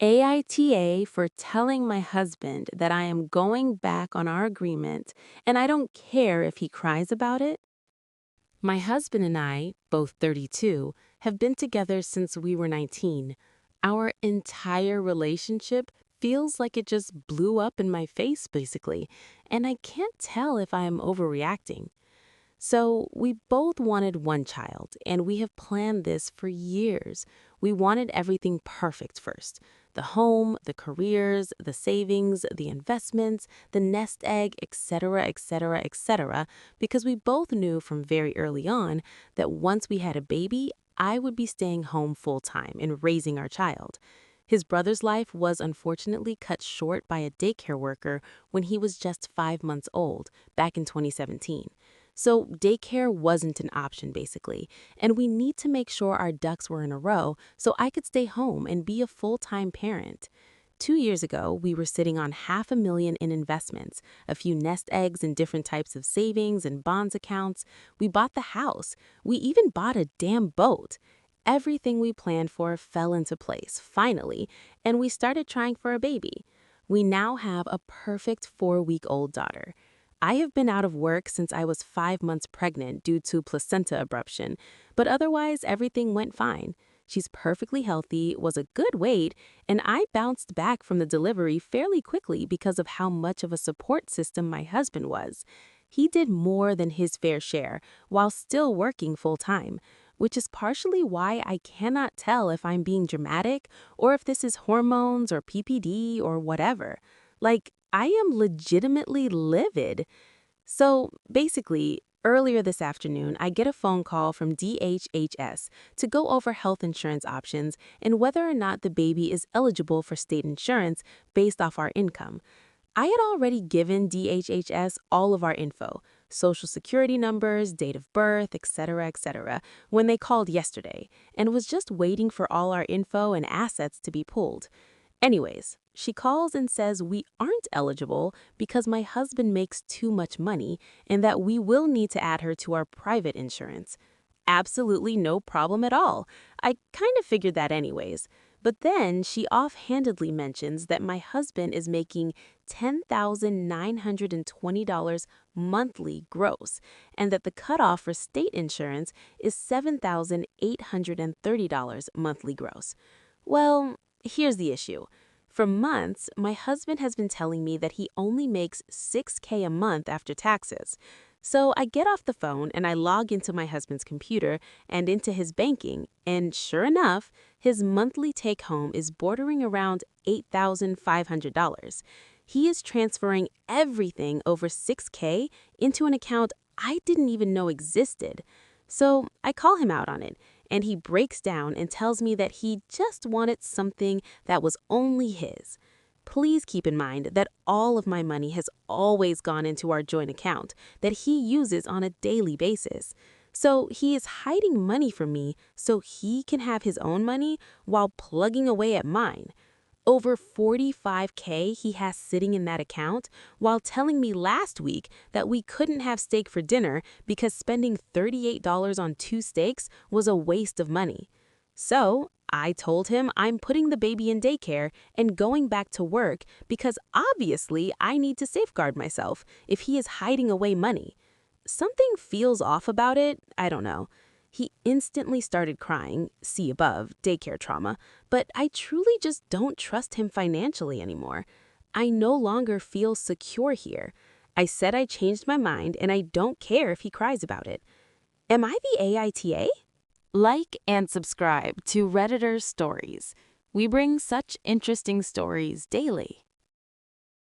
AITA for telling my husband that I am going back on our agreement and I don't care if he cries about it. My husband and I, both 32, have been together since we were 19. Our entire relationship feels like it just blew up in my face, basically, and I can't tell if I am overreacting. So, we both wanted one child, and we have planned this for years. We wanted everything perfect first: the home, the careers, the savings, the investments, the nest egg, etc., etc., etc., because we both knew from very early on that once we had a baby, I would be staying home full time and raising our child. His brother's life was unfortunately cut short by a daycare worker when he was just 5 months old, back in 2017. So daycare wasn't an option, basically, and we need to make sure our ducks were in a row so I could stay home and be a full-time parent. 2 years ago, we were sitting on $500,000 in investments, a few nest eggs and different types of savings and bonds accounts. We bought the house. We even bought a damn boat. Everything we planned for fell into place, finally, and we started trying for a baby. We now have a perfect 4-week-old daughter. I have been out of work since I was 5 months pregnant due to placenta abruption, but otherwise everything went fine. She's perfectly healthy, was a good weight, and I bounced back from the delivery fairly quickly because of how much of a support system my husband was. He did more than his fair share while still working full time, which is partially why I cannot tell if I'm being dramatic or if this is hormones or PPD or whatever. Like, I am legitimately livid. So basically, earlier this afternoon, I get a phone call from DHHS to go over health insurance options and whether or not the baby is eligible for state insurance based off our income. I had already given DHHS all of our info, social security numbers, date of birth, etc., etc., when they called yesterday, and was just waiting for all our info and assets to be pulled. Anyways, she calls and says we aren't eligible because my husband makes too much money and that we will need to add her to our private insurance. Absolutely no problem at all. I kind of figured that anyways. But then she offhandedly mentions that my husband is making $10,920 monthly gross and that the cutoff for state insurance is $7,830 monthly gross. Well, here's the issue. For months, my husband has been telling me that he only makes $6K a month after taxes. So I get off the phone and I log into my husband's computer and into his banking, and sure enough, his monthly take home is bordering around $8,500. He is transferring everything over 6K into an account I didn't even know existed. So I call him out on it, and he breaks down and tells me that he just wanted something that was only his. Please keep in mind that all of my money has always gone into our joint account that he uses on a daily basis. So he is hiding money from me so he can have his own money while plugging away at mine. Over 45K he has sitting in that account while telling me last week that we couldn't have steak for dinner because spending $38 on 2 steaks was a waste of money. So I told him I'm putting the baby in daycare and going back to work because obviously I need to safeguard myself if he is hiding away money. Something feels off about it, I don't know. He instantly started crying, see above, daycare trauma, but I truly just don't trust him financially anymore. I no longer feel secure here. I said I changed my mind and I don't care if he cries about it. Am I the AITA? Like and subscribe to Redditor Stories. We bring such interesting stories daily.